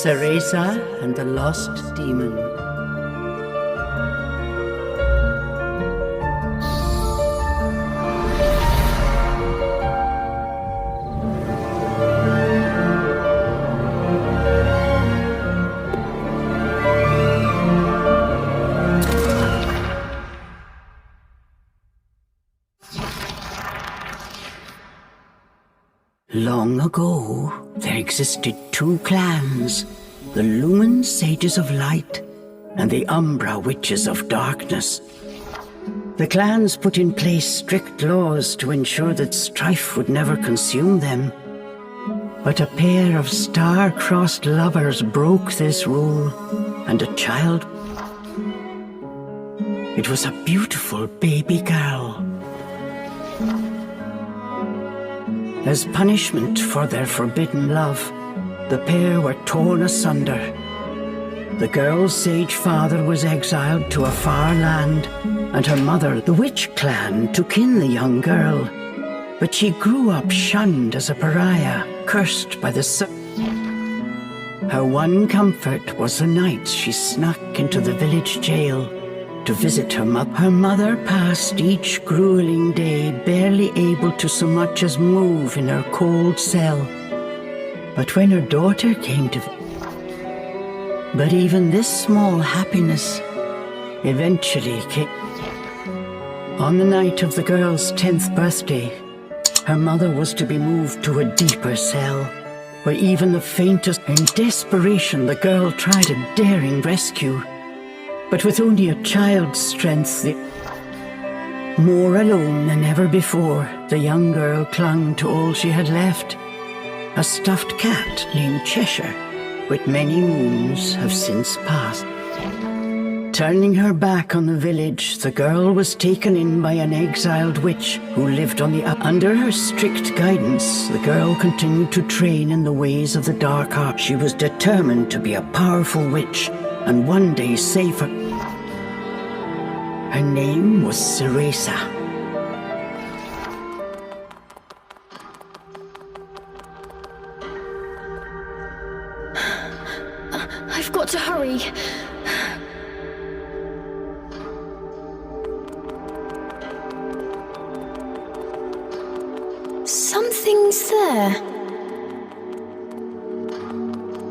Cereza and the Lost Demon. Long ago, there existed two clans, the Lumen Sages of Light and the Umbra Witches of Darkness. The clans put in place strict laws to ensure that strife would never consume them. But a pair of star-crossed lovers broke this rule, and a child... It was a beautiful baby girl. As punishment for their forbidden love, the pair were torn asunder. The girl's sage father was exiled to a far land, and her mother, the witch clan, took in the young girl. But she grew up shunned as a pariah, cursed by the sun. Her one comfort was the nights she snuck into the village jail to visit her mother. Her mother passed each grueling day barely able to so much as move in her cold cell. But when her daughter came to... But even this small happiness eventually came. On the night of the girl's 10th birthday, her mother was to be moved to a deeper cell, where even the faintest... In desperation, the girl tried a daring rescue. But with only a child's strength, more alone than ever before, the young girl clung to all she had left. A stuffed cat named Cheshire, with many moons have since passed. Turning her back on the village, the girl was taken in by an exiled witch who lived on the Under her strict guidance, the girl continued to train in the ways of the dark art. She was determined to be a powerful witch, and one day save her. Her name was Cereza. I've got to hurry. Something's there.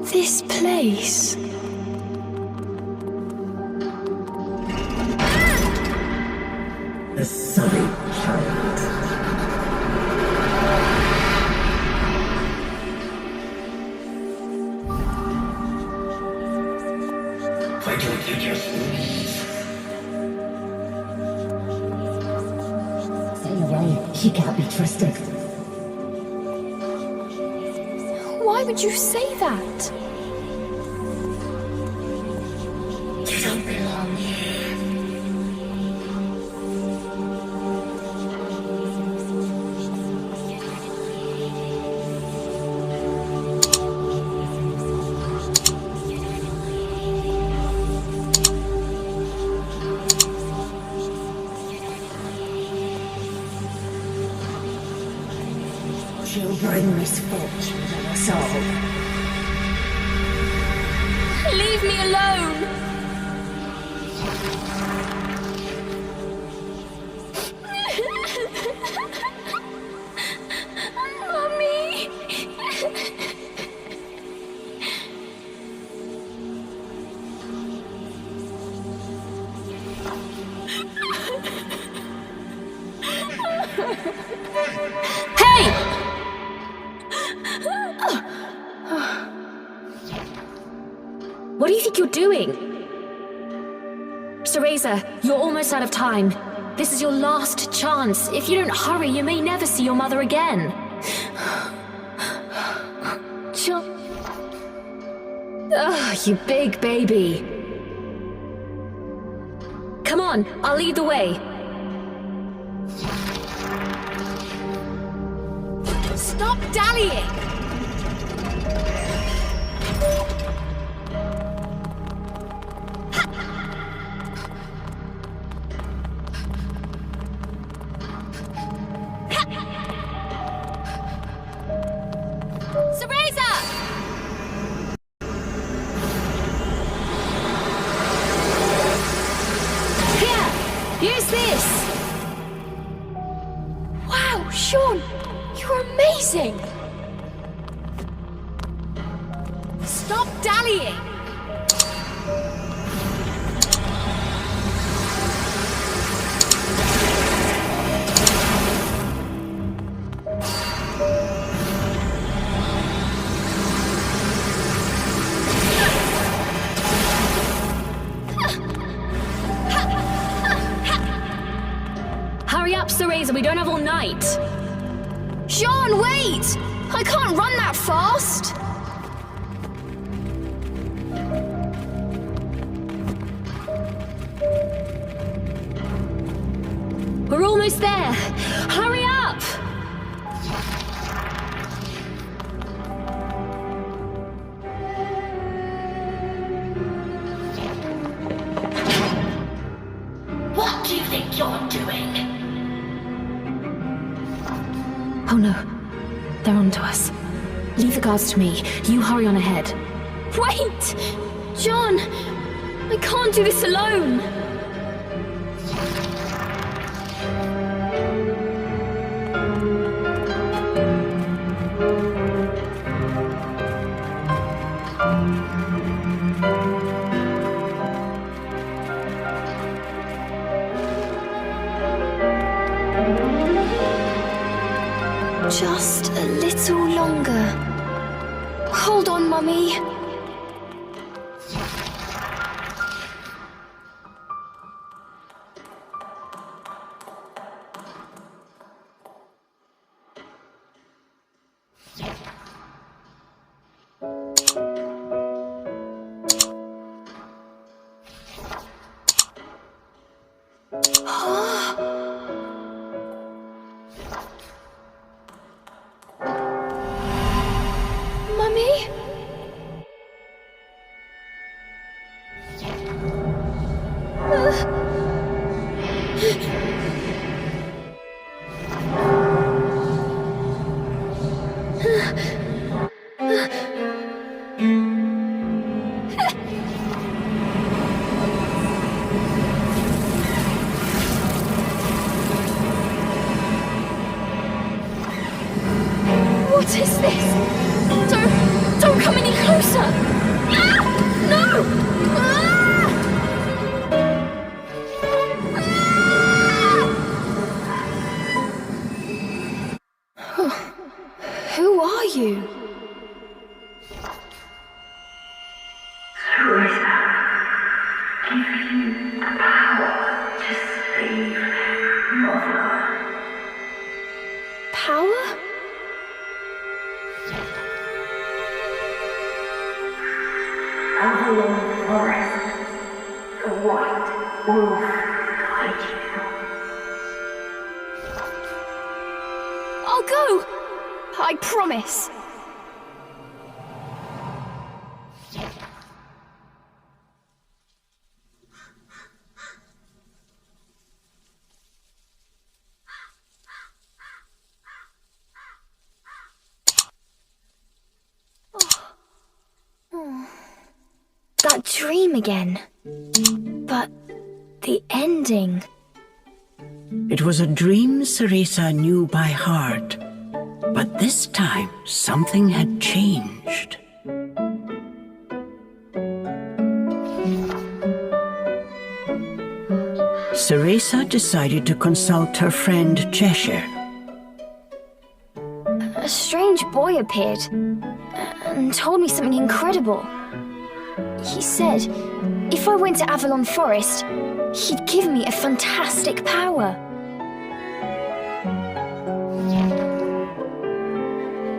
This place. The sorry child. Why don't you just leave? Stay away. She can't be trusted. Why would you say that? You don't belong here. She'll bring misfortune to us all. Leave me alone! Mommy! Hey! What do you think you're doing? Cereza, you're almost out of time. This is your last chance. If you don't hurry, you may never see your mother again. You big baby. Come on, I'll lead the way. Stop dallying! Use this! Wow, Sean! You're amazing! Stop dallying! Hurry up, Cereza, we don't have all night. Sean, wait! I can't run that fast! We're almost there! Hurry up! What do you think you're doing? Oh no, they're onto us. Leave the guards to me. You hurry on ahead. Wait! John! I can't do this alone! Just a little longer. Hold on, Mummy. Mummy? What is this? Don't come any closer! Ah! No! Ah! Ah! Who are you? Cereza, give you the power to save Mother. Power? Avalon Forest, the white wolf guide you. I'll go! I promise. That dream again. But the ending. It was a dream Cereza knew by heart, but this time something had changed. Cereza decided to consult her friend Cheshire. A strange boy appeared and told me something incredible. He said if I went to Avalon Forest, he'd give me a fantastic power.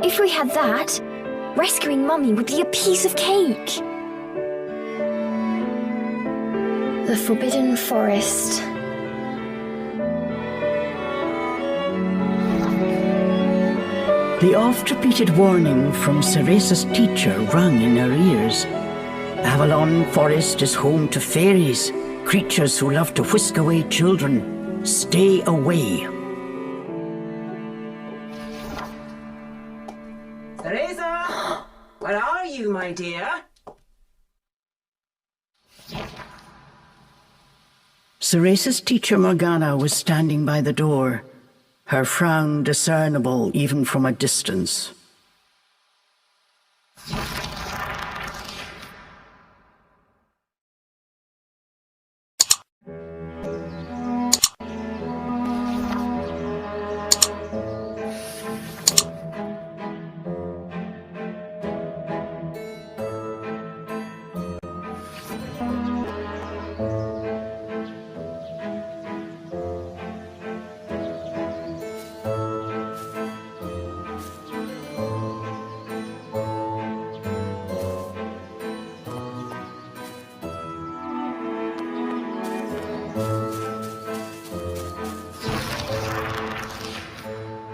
If we had that, rescuing Mummy would be a piece of cake. The Forbidden Forest. The oft-repeated warning from Cereza's teacher rung in her ears. Avalon Forest is home to fairies, creatures who love to whisk away children. Stay away. Cereza! Where are you, my dear? Cereza's teacher Morgana was standing by the door, her frown discernible even from a distance.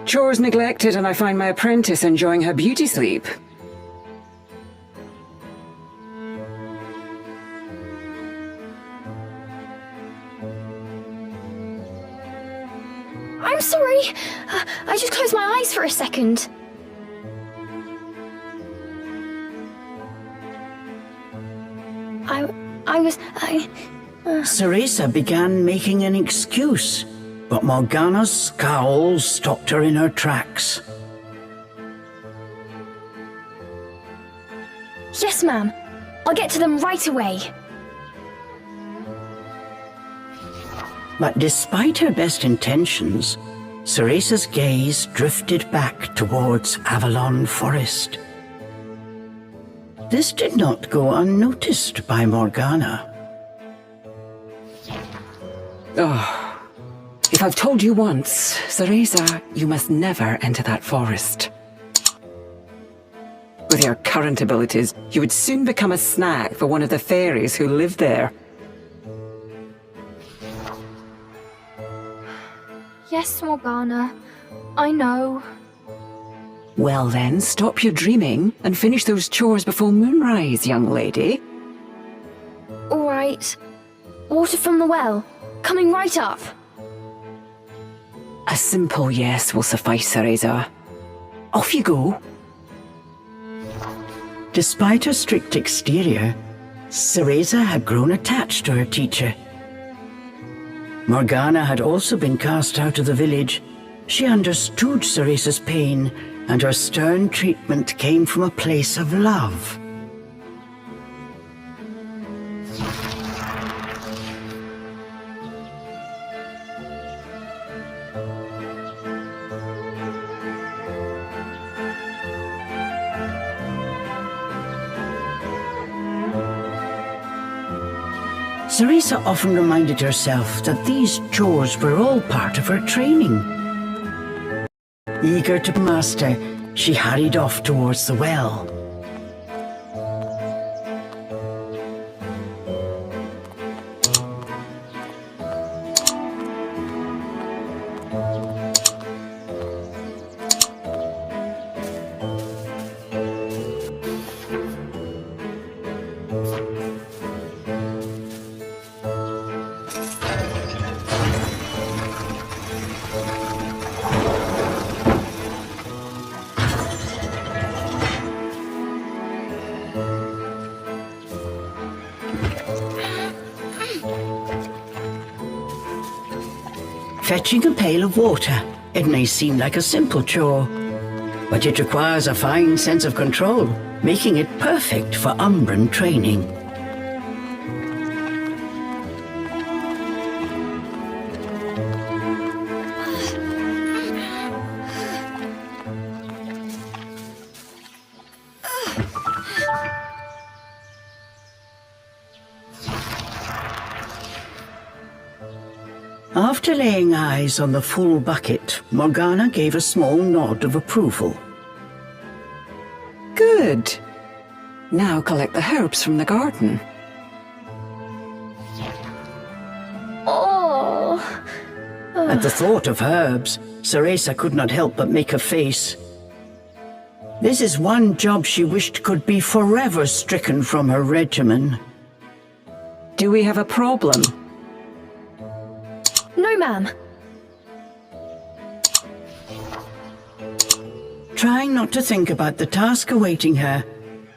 Chores neglected, and I find my apprentice enjoying her beauty sleep. I'm sorry. I just closed my eyes for a second. Cereza began making an excuse, but Morgana's scowl stopped her in her tracks. Yes, ma'am. I'll get to them right away. But despite her best intentions, Cereza's gaze drifted back towards Avalon Forest. This did not go unnoticed by Morgana. Oh, if I've told you once, Cereza, you must never enter that forest. With your current abilities, you would soon become a snack for one of the fairies who live there. Yes, Morgana. I know. Well then, stop your dreaming and finish those chores before moonrise, young lady. All right. Water from the well. Coming right up. A simple yes will suffice, Cereza. Off you go. Despite her strict exterior, Cereza had grown attached to her teacher. Morgana had also been cast out of the village. She understood Cereza's pain, and her stern treatment came from a place of love. Cereza often reminded herself that these chores were all part of her training. Eager to master, she hurried off towards the well. Fetching a pail of water, it may seem like a simple chore, but it requires a fine sense of control, making it perfect for Umbran training. After laying eyes on the full bucket, Morgana gave a small nod of approval. Good. Now collect the herbs from the garden. Oh. At the thought of herbs, Cereza could not help but make a face. This is one job she wished could be forever stricken from her regimen. Do we have a problem? No, ma'am. Trying not to think about the task awaiting her,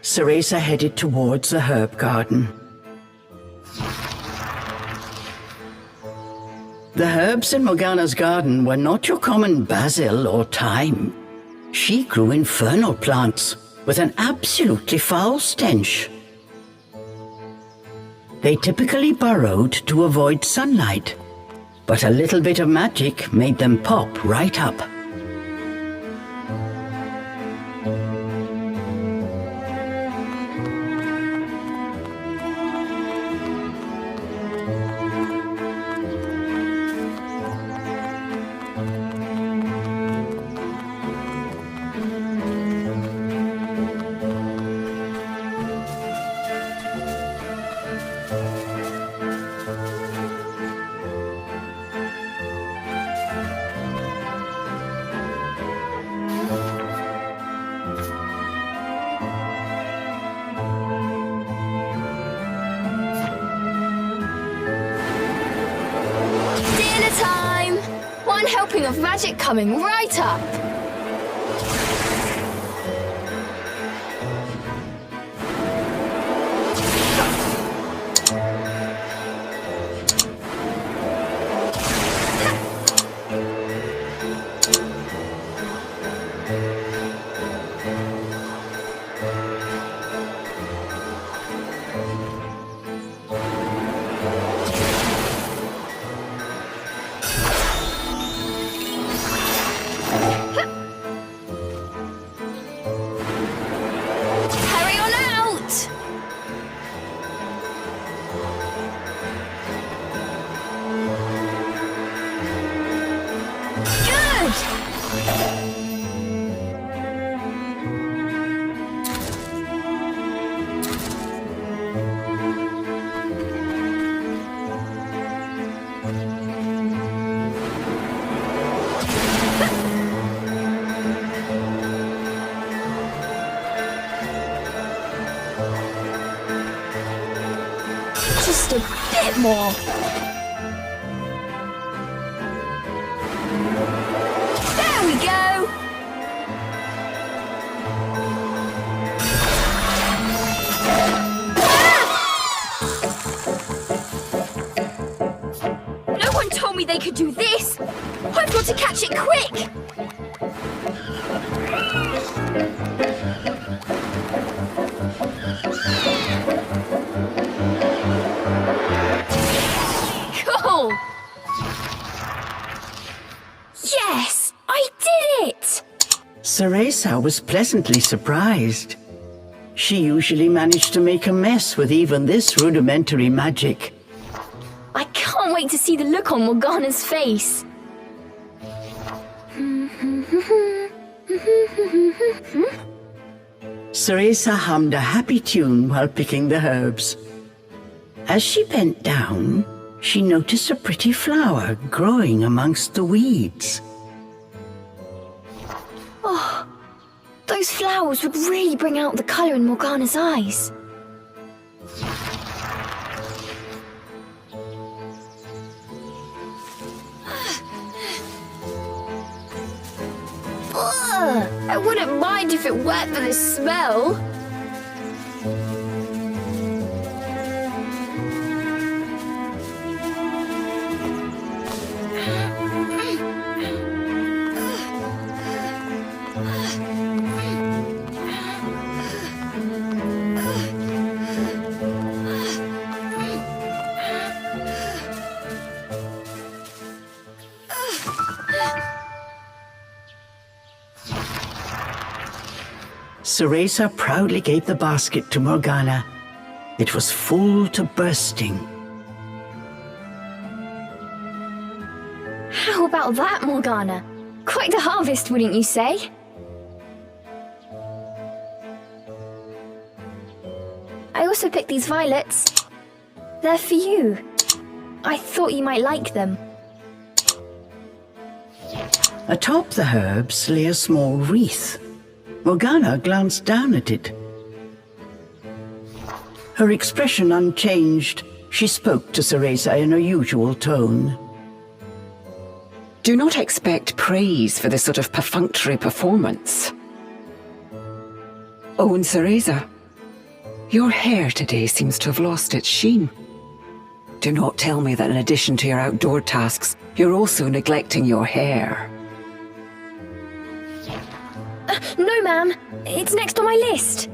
Cereza headed towards the herb garden. The herbs in Morgana's garden were not your common basil or thyme. She grew infernal plants with an absolutely foul stench. They typically burrowed to avoid sunlight, but a little bit of magic made them pop right up. Time! One helping of magic coming right up! Just a bit more. There we go. No one told me they could do this. I've got to catch it quick. Cool! Yes! I did it! Cereza was pleasantly surprised. She usually managed to make a mess with even this rudimentary magic. I can't wait to see the look on Morgana's face. Cereza hummed a happy tune while picking the herbs. As she bent down, she noticed a pretty flower growing amongst the weeds. Oh, those flowers would really bring out the colour in Morgana's eyes. Ugh, I wouldn't mind if it weren't for the smell. Cereza proudly gave the basket to Morgana. It was full to bursting. How about that, Morgana? Quite the harvest, wouldn't you say? I also picked these violets. They're for you. I thought you might like them. Atop the herbs lay a small wreath. Morgana glanced down at it. Her expression unchanged, she spoke to Cereza in her usual tone. Do not expect praise for this sort of perfunctory performance. Oh, and Cereza, your hair today seems to have lost its sheen. Do not tell me that in addition to your outdoor tasks, you're also neglecting your hair. No, ma'am. It's next on my list.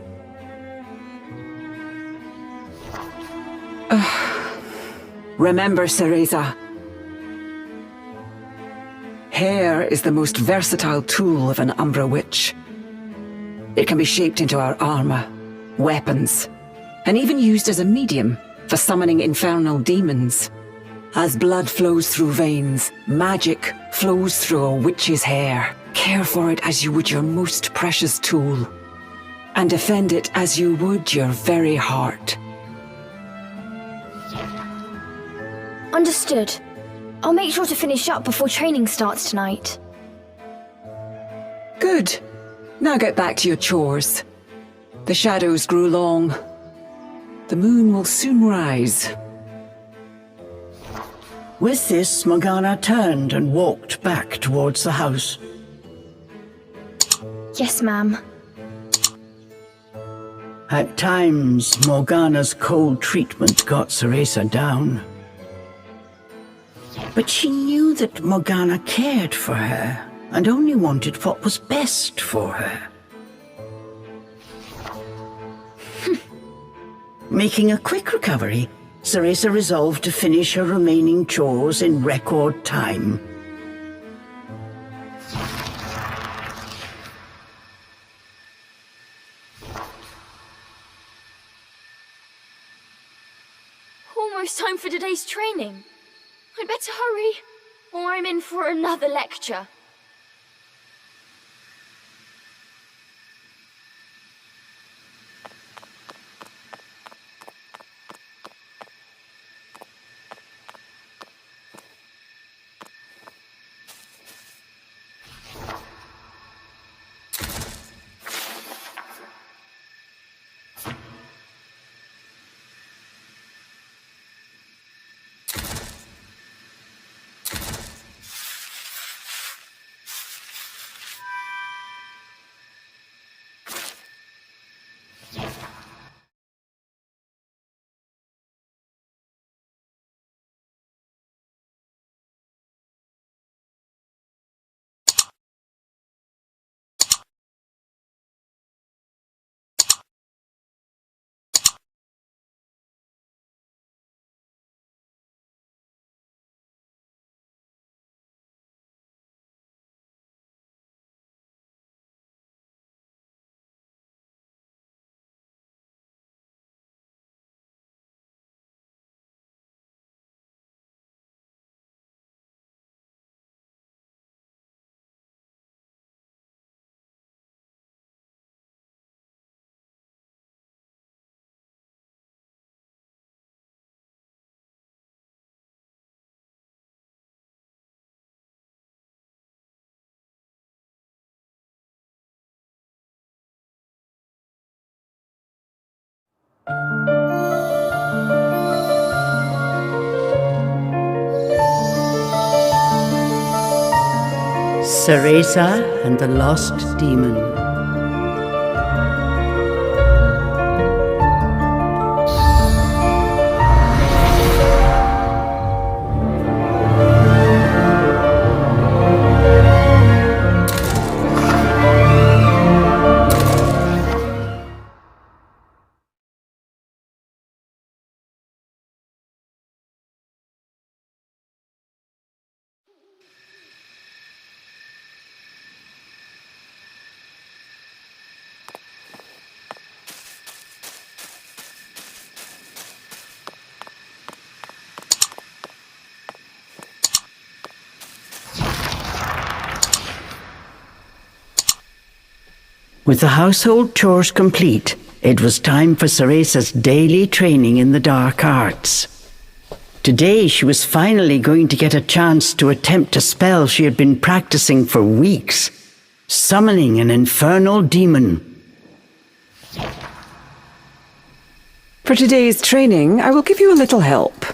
Remember, Cereza. Hair is the most versatile tool of an Umbra Witch. It can be shaped into our armor, weapons, and even used as a medium for summoning infernal demons. As blood flows through veins, magic flows through a witch's hair. Care for it as you would your most precious tool, and defend it as you would your very heart. Understood. I'll make sure to finish up before training starts tonight. Good. Now get back to your chores. The shadows grew long. The moon will soon rise. With this, Morgana turned and walked back towards the house. Yes, ma'am. At times, Morgana's cold treatment got Cereza down. But she knew that Morgana cared for her and only wanted what was best for her. Making a quick recovery, Cereza resolved to finish her remaining chores in record time. Almost time for today's training. I'd better hurry, or I'm in for another lecture. Cereza and the Lost Demon. With the household chores complete, it was time for Cereza's daily training in the dark arts. Today she was finally going to get a chance to attempt a spell she had been practicing for weeks, summoning an infernal demon. For today's training, I will give you a little help.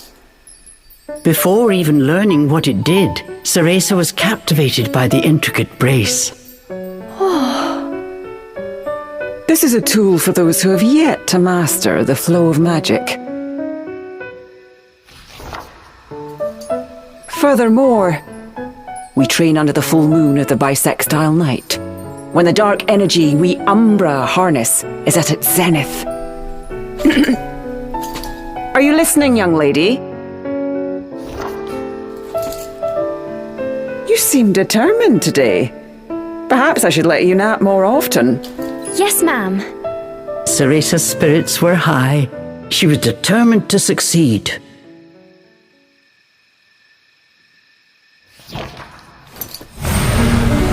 Before even learning what it did, Cereza was captivated by the intricate brace. This is a tool for those who have yet to master the flow of magic. Furthermore, we train under the full moon of the bisextile night, when the dark energy we Umbra harness is at its zenith. Are you listening, young lady? You seem determined today. Perhaps I should let you nap more often. Yes, ma'am. Cereza's spirits were high. She was determined to succeed.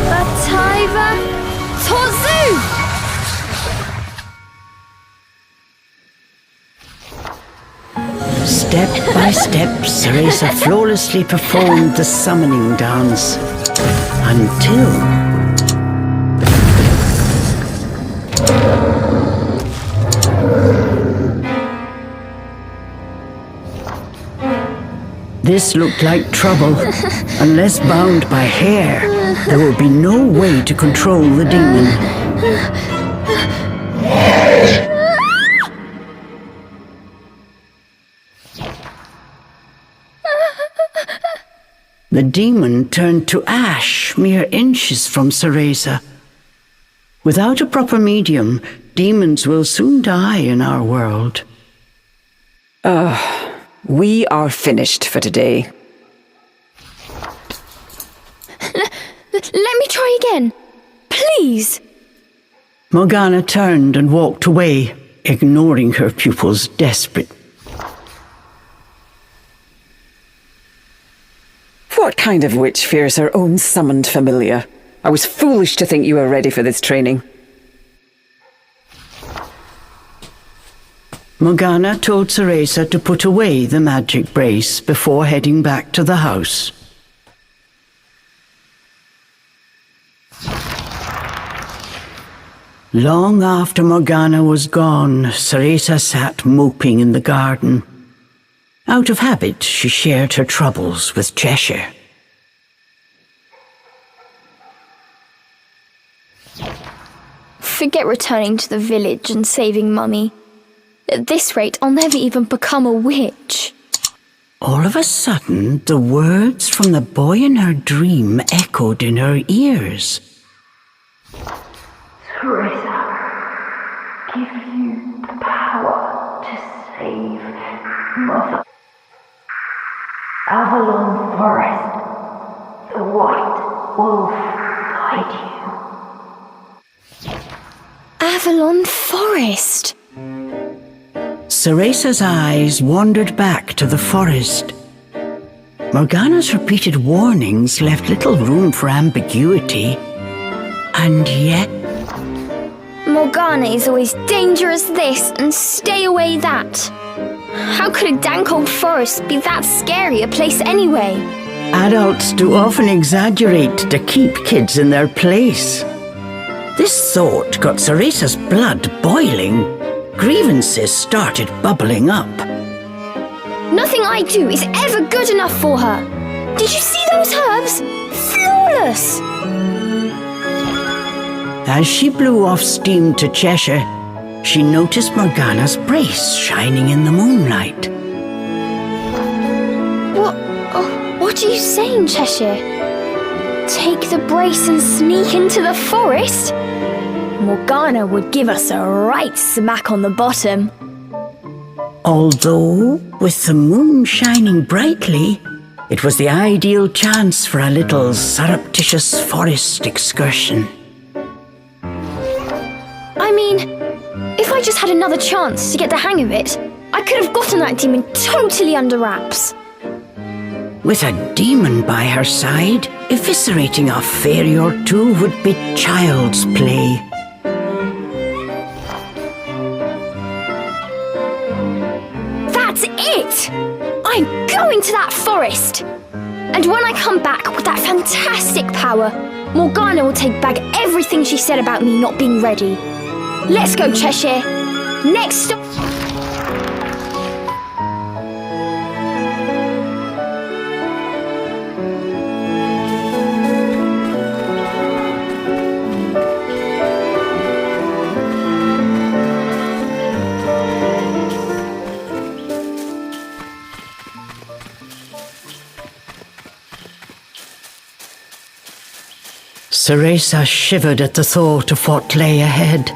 Bataiva Tozu! Step by step, Cereza flawlessly performed the summoning dance. Until... This looked like trouble. Unless bound by hair, there would be no way to control the demon. The demon turned to ash mere inches from Cereza. Without a proper medium, demons will soon die in our world. We are finished for today. Let me try again. Please. Morgana turned and walked away, ignoring her pupil's desperate. What kind of witch fears her own summoned familiar? I was foolish to think you were ready for this training. Morgana told Cereza to put away the magic brace before heading back to the house. Long after Morgana was gone, Cereza sat moping in the garden. Out of habit, she shared her troubles with Cheshire. Forget returning to the village and saving Mummy. At this rate, I'll never even become a witch. All of a sudden, the words from the boy in her dream echoed in her ears. Cereza, give you the power to save Mother. Avalon Forest, the white wolf guide you. Avalon Forest. Cereza's eyes wandered back to the forest. Morgana's repeated warnings left little room for ambiguity. And yet... Morgana is always danger as this and stay away that. How could a dank old forest be that scary a place anyway? Adults do often exaggerate to keep kids in their place. This thought got Cereza's blood boiling. Grievances started bubbling up. Nothing I do is ever good enough for her. Did you see those herbs? Flawless! As she blew off steam to Cheshire, she noticed Morgana's brace shining in the moonlight. What are you saying, Cheshire? Take the brace and sneak into the forest? Morgana would give us a right smack on the bottom. Although, with the moon shining brightly, it was the ideal chance for a little surreptitious forest excursion. I mean, if I just had another chance to get the hang of it, I could have gotten that demon totally under wraps. With a demon by her side, eviscerating a fairy or two would be child's play. That's it! I'm going to that forest! And when I come back with that fantastic power, Morgana will take back everything she said about me not being ready. Let's go, Cheshire. Next stop... Cereza shivered at the thought of what lay ahead,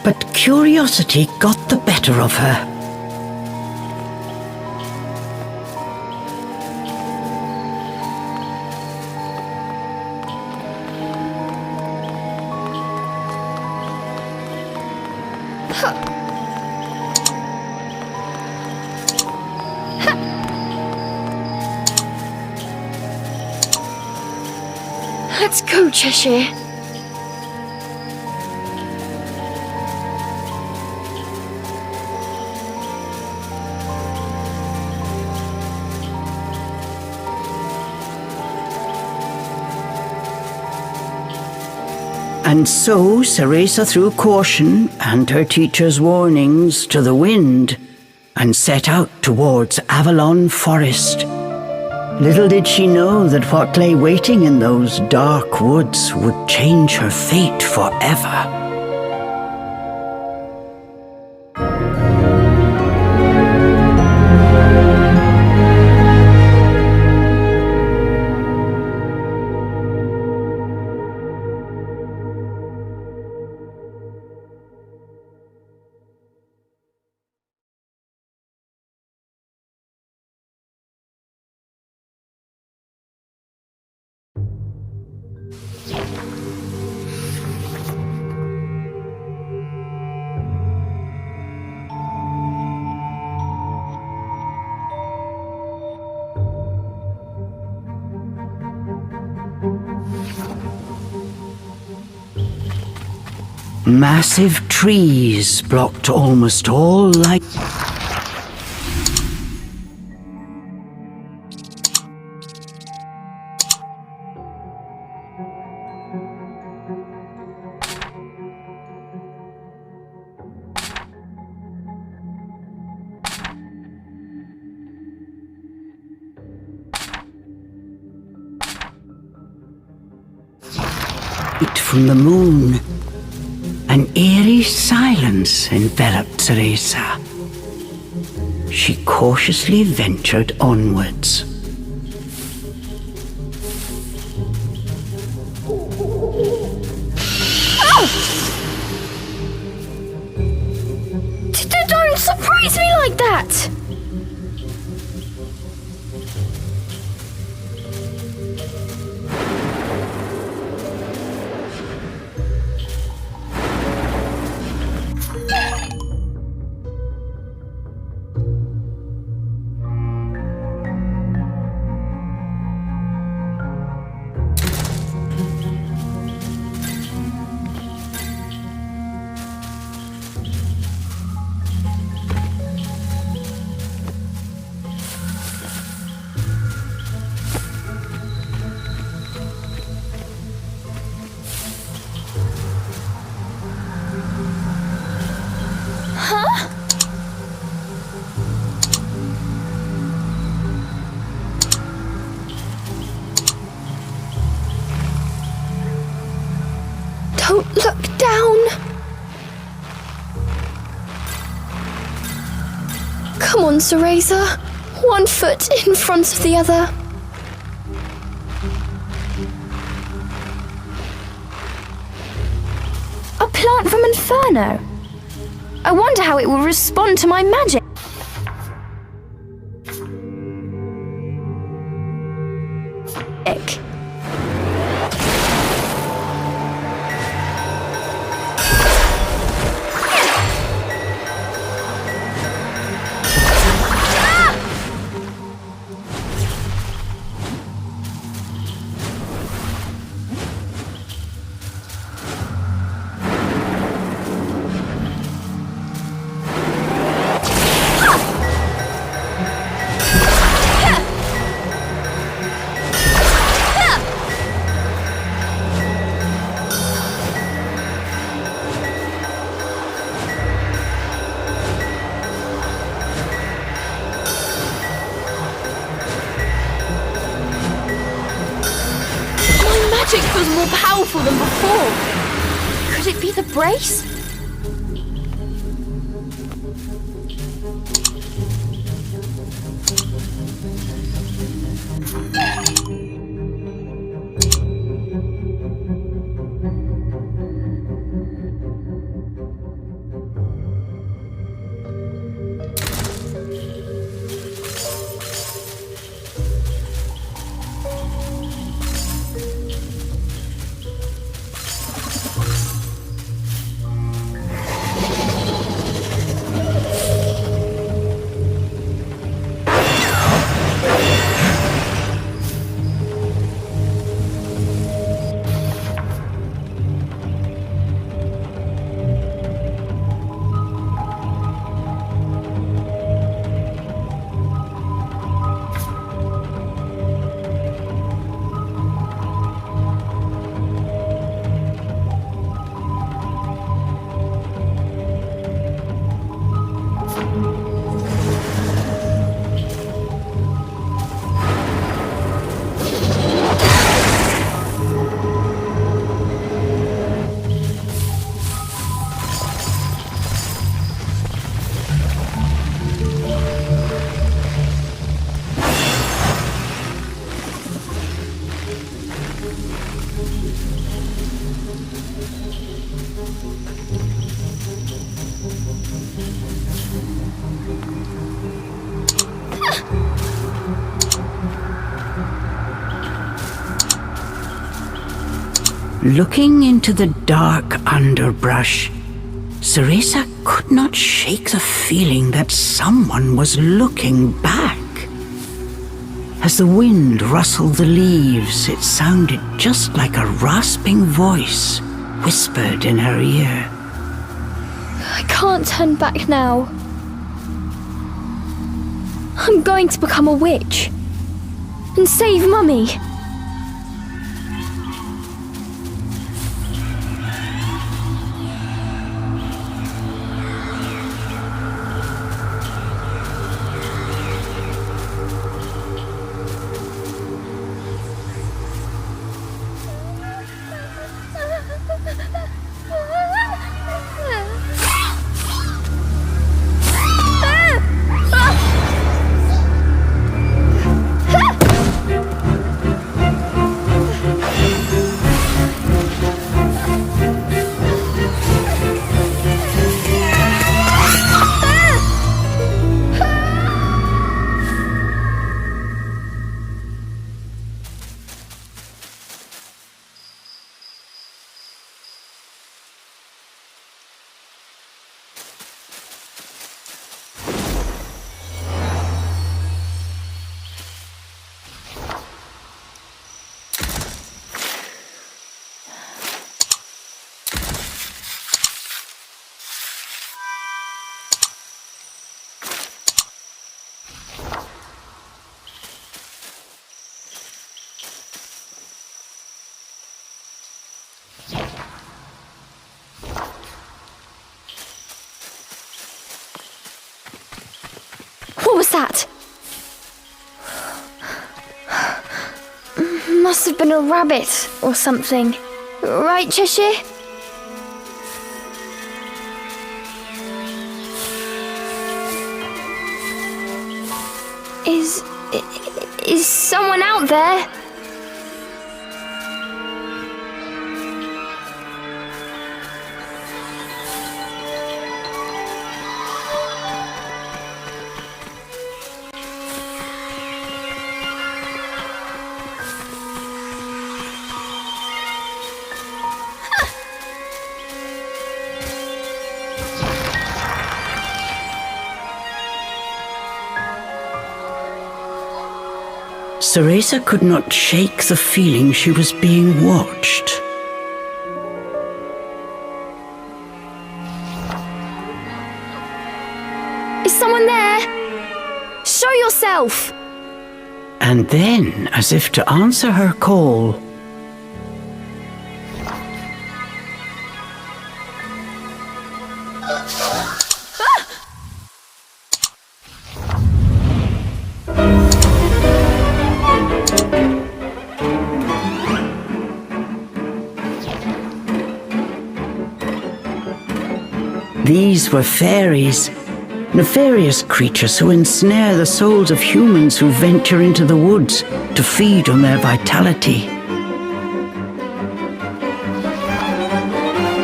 but curiosity got the better of her. Let's go, Cheshire. And so Cereza threw caution and her teacher's warnings to the wind and set out towards Avalon Forest. Little did she know that what lay waiting in those dark woods would change her fate forever. Massive trees blocked almost all light. From the moon. An eerie silence enveloped Cereza. She cautiously ventured onwards. Don't surprise me like that! Don't look down. Come on, Cereza. One foot in front of the other. A plant from Inferno. I wonder how it will respond to my magic. Magic was more powerful than before. Could it be the brace? Looking into the dark underbrush, Cereza could not shake the feeling that someone was looking back. As the wind rustled the leaves, it sounded just like a rasping voice whispered in her ear. I can't turn back now. I'm going to become a witch and save Mummy. What was that? Must have been a rabbit or something. Right, Cheshire? Is someone out there? Cereza could not shake the feeling she was being watched. Is someone there? Show yourself! And then, as if to answer her call, these were fairies, nefarious creatures who ensnare the souls of humans who venture into the woods to feed on their vitality.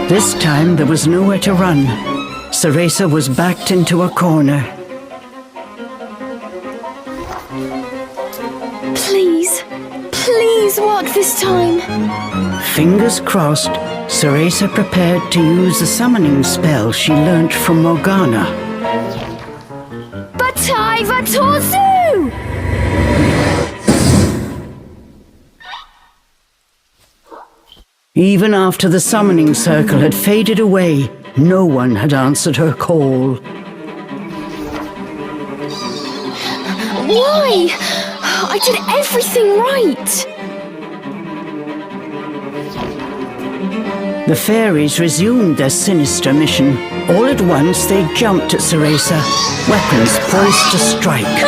This time there was nowhere to run. Cereza was backed into a corner. Please, please work this time. Fingers crossed, Cereza prepared to use the summoning spell she learnt from Morgana. Batai Vatozu! Even after the summoning circle had faded away, no one had answered her call. Why? I did everything right. The fairies resumed their sinister mission. All at once they jumped at Cereza, weapons poised to strike.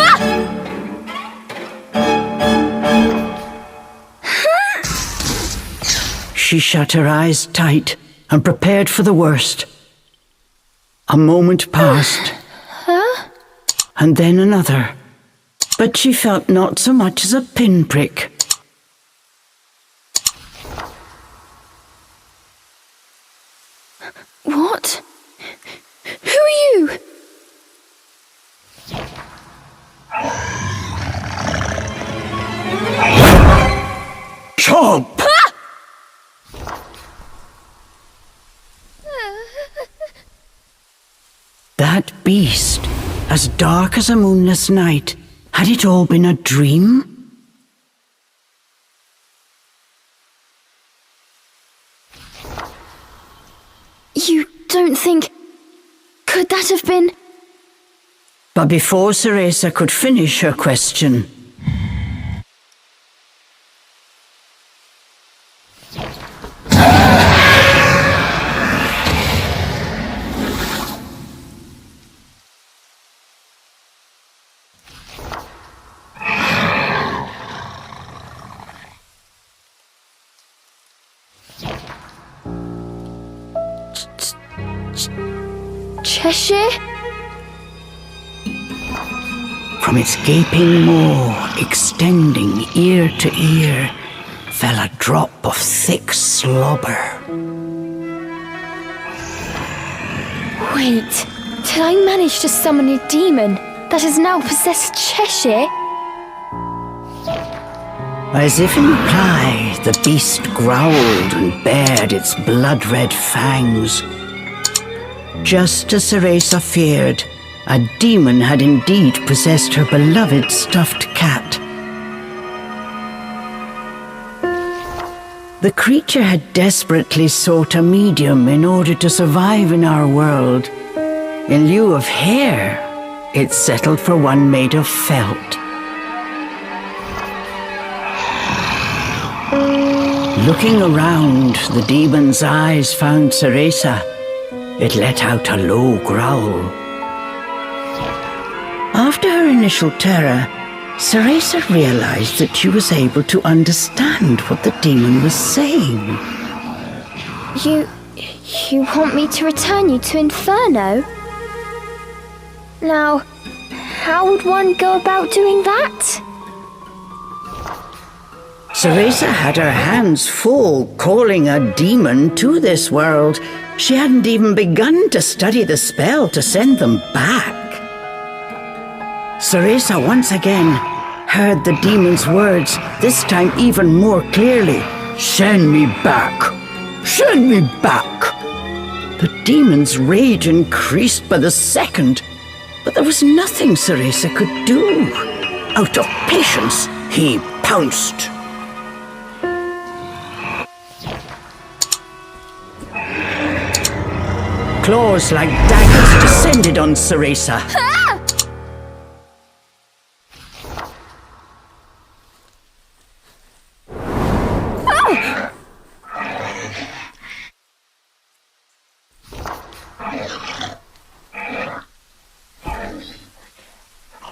She shut her eyes tight and prepared for the worst. A moment passed, and then another, but she felt not so much as a pinprick. What? Who are you? Chomp! that beast as dark as a moonless night? Had it all been a dream? You don't think... Could that have been... But before Cereza could finish her question, Cheshire? from its gaping maw, extending ear to ear, fell a drop of thick slobber. Wait, did I manage to summon a demon that has now possessed Cheshire? As if in reply, the beast growled and bared its blood-red fangs. Just as Cereza feared, a demon had indeed possessed her beloved stuffed cat. The creature had desperately sought a medium in order to survive in our world. In lieu of hair, it settled for one made of felt. Looking around, the demon's eyes found Cereza. It let out a low growl. After her initial terror, Cereza realized that she was able to understand what the demon was saying. You want me to return you to Inferno? Now, how would one go about doing that? Cereza had her hands full calling a demon to this world. She hadn't even begun to study the spell to send them back. Cereza once again heard the demon's words, this time even more clearly. Send me back! Send me back! The demon's rage increased by the second, but there was nothing Cereza could do. Out of patience, he pounced. Claws like daggers descended on Cereza.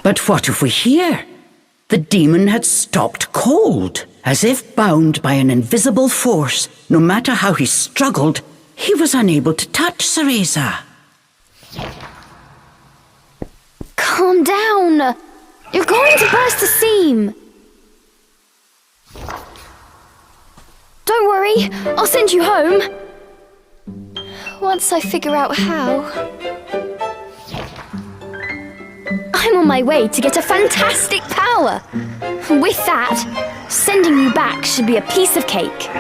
But what if we hear? The demon had stopped cold, as if bound by an invisible force. No matter how he struggled, he was unable to touch Cereza. Calm down! You're going to burst the seam! Don't worry, I'll send you home. Once I figure out how. I'm on my way to get a fantastic power. With that, sending you back should be a piece of cake.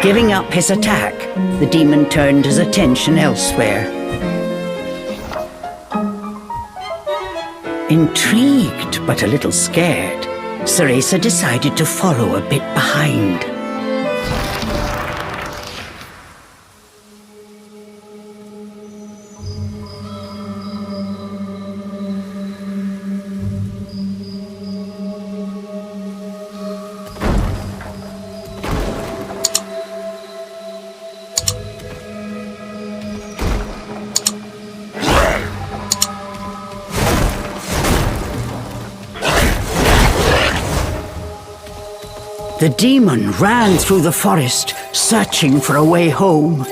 Giving up his attack, the demon turned his attention elsewhere. Intrigued but a little scared, Cereza decided to follow a bit behind. The demon ran through the forest, searching for a way home.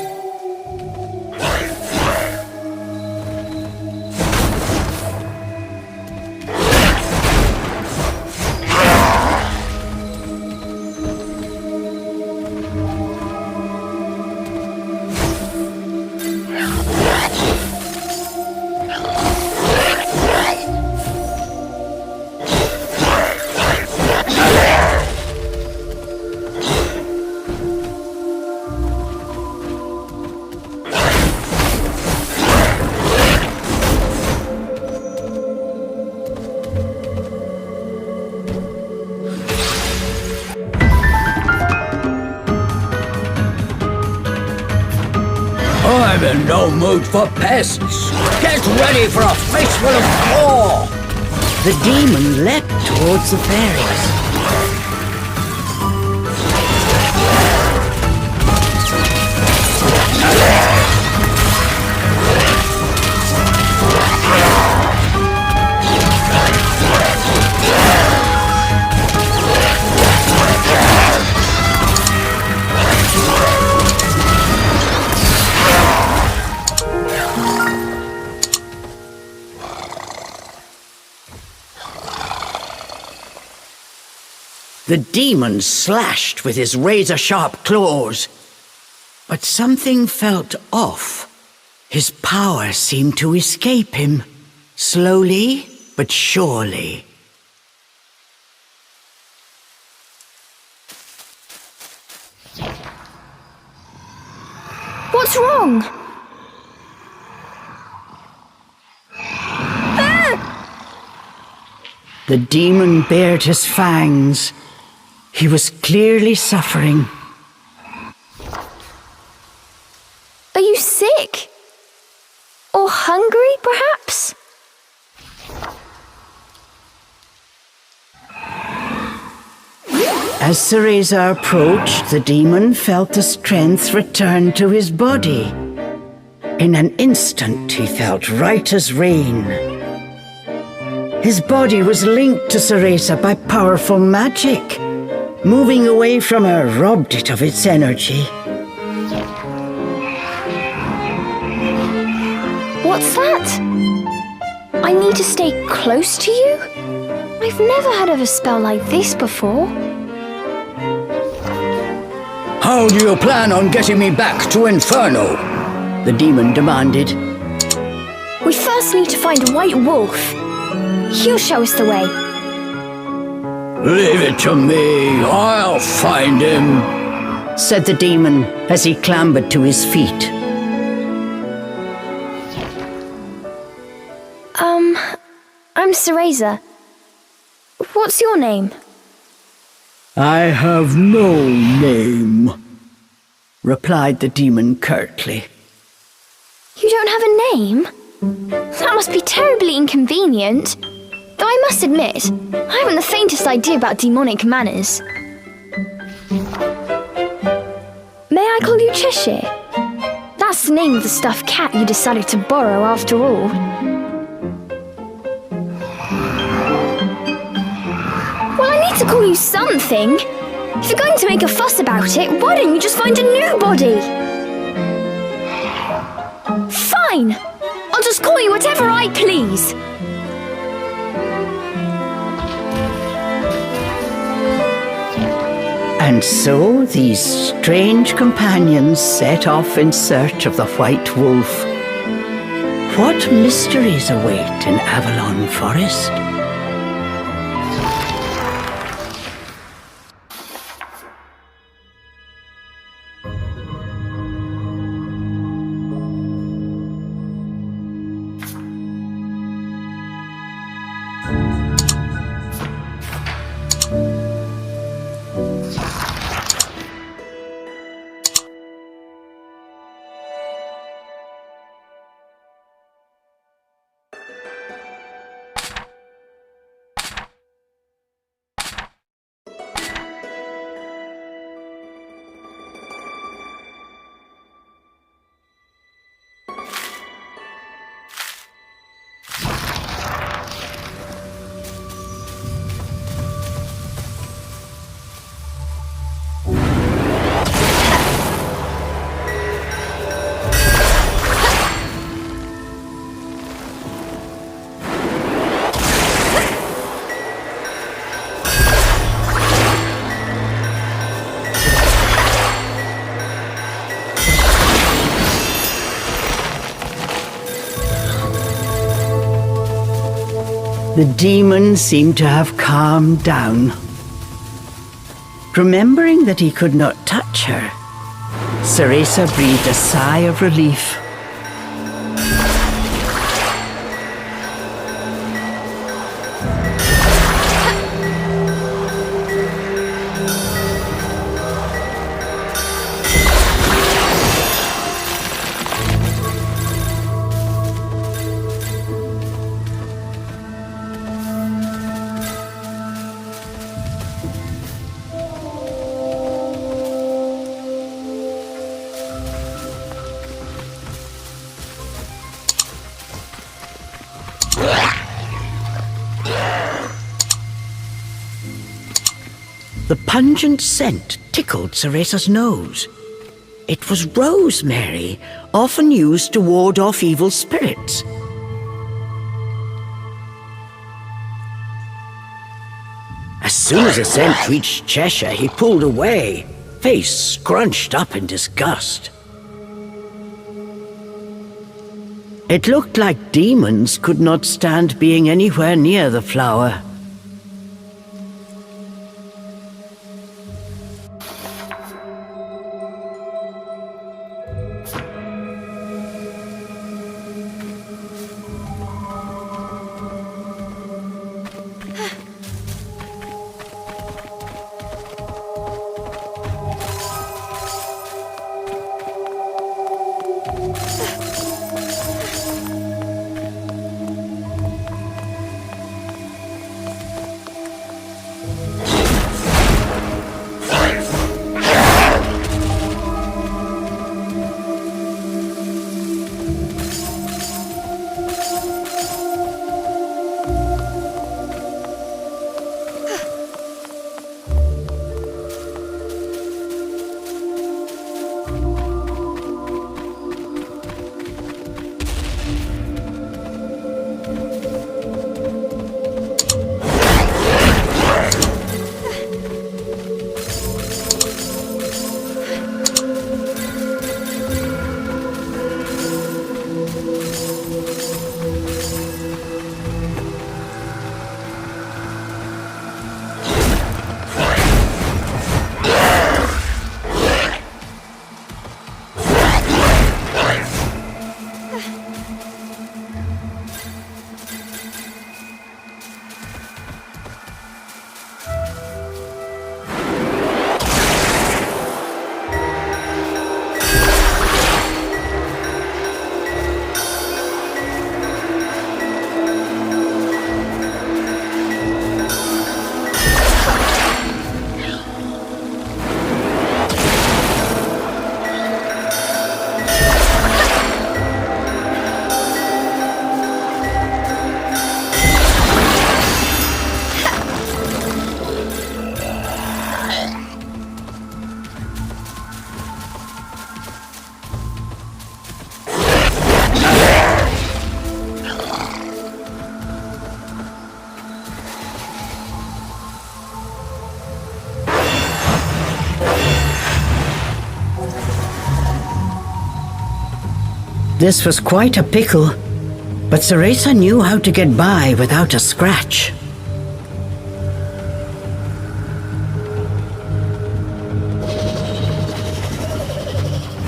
in no mood for pests. Get ready for a fistful of claw. The demon leapt towards the fairies. The demon slashed with his razor-sharp claws. But something felt off. His power seemed to escape him, slowly but surely. What's wrong? The demon bared his fangs. He was clearly suffering. Are you sick? Or hungry, perhaps? As Cereza approached, the demon felt the strength return to his body. In an instant, he felt right as rain. His body was linked to Cereza by powerful magic. Moving away from her robbed it of its energy. What's that? I need to stay close to you? I've never heard of a spell like this before. How do you plan on getting me back to Inferno? The demon demanded. We first need to find a white wolf. He'll show us the way. Leave it to me, I'll find him, said the demon as he clambered to his feet. I'm Cereza. What's your name? I have no name, replied the demon curtly. You don't have a name? That must be terribly inconvenient. Though I must admit, I haven't the faintest idea about demonic manners. May I call you Cheshire? That's the name of the stuffed cat you decided to borrow after all. Well, I need to call you something. If you're going to make a fuss about it, why don't you just find a new body? Fine! I'll just call you whatever I please. And so these strange companions set off in search of the White Wolf. What mysteries await in Avalon Forest? The demon seemed to have calmed down. Remembering that he could not touch her, Cereza breathed a sigh of relief. The pungent scent tickled Cereza's nose. It was rosemary, often used to ward off evil spirits. As soon as the scent reached Cheshire, he pulled away, face scrunched up in disgust. It looked like demons could not stand being anywhere near the flower. This was quite a pickle, but Cereza knew how to get by without a scratch.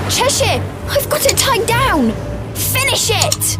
Cheshire! I've got it tied down! Finish it!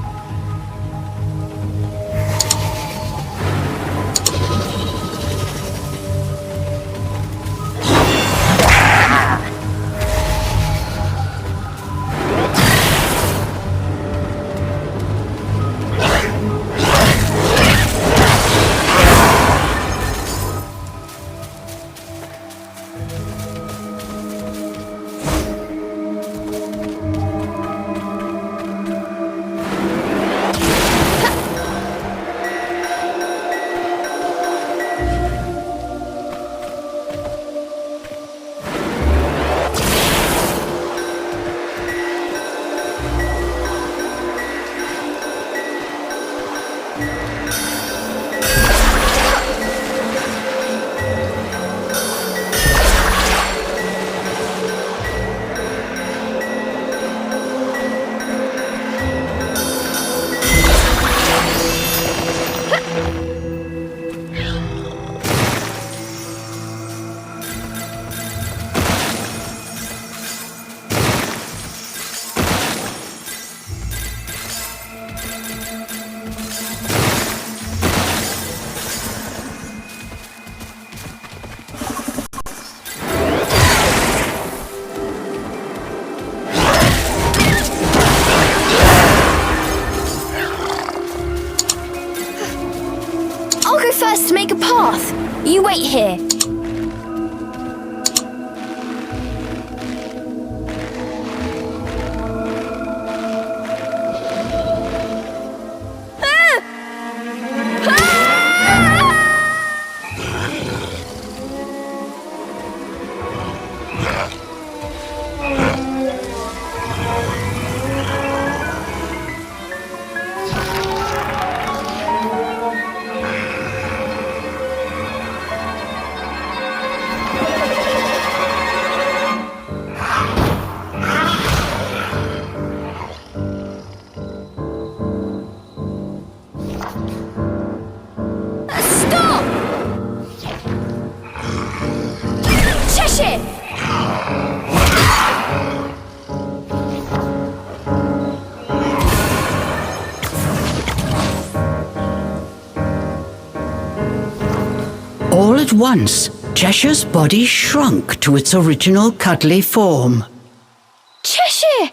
First, make a path. You wait here. All at once, Cheshire's body shrunk to its original cuddly form. Cheshire!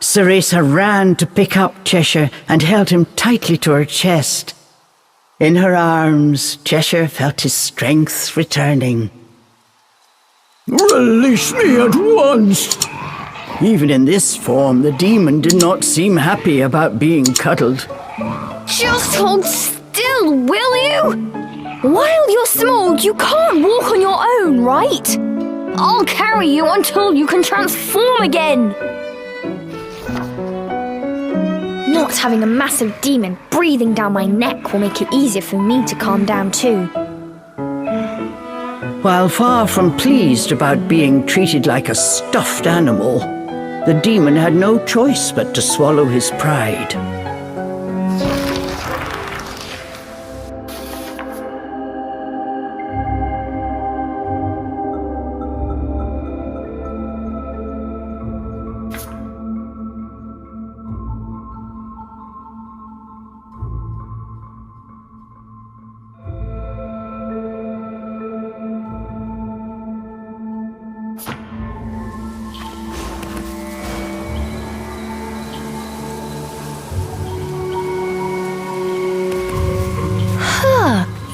Cereza ran to pick up Cheshire and held him tightly to her chest. In her arms, Cheshire felt his strength returning. Release me at once! Even in this form, the demon did not seem happy about being cuddled. Just hold still, will you? While you're small, you can't walk on your own, right? I'll carry you until you can transform again. Not having a massive demon breathing down my neck will make it easier for me to calm down too. While far from pleased about being treated like a stuffed animal, the demon had no choice but to swallow his pride.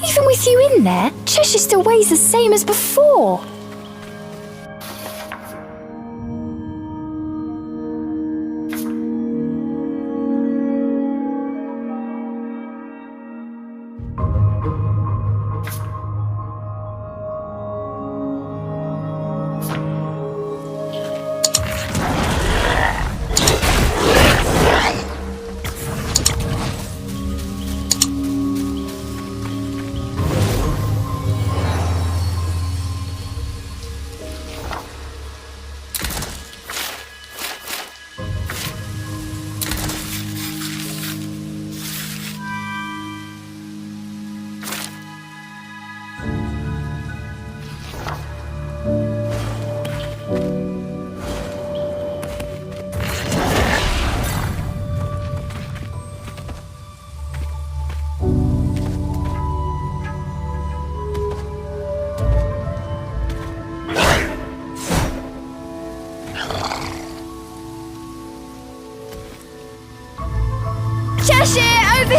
Even with you in there, Cheshire still weighs the same as before. Cheshire, over here!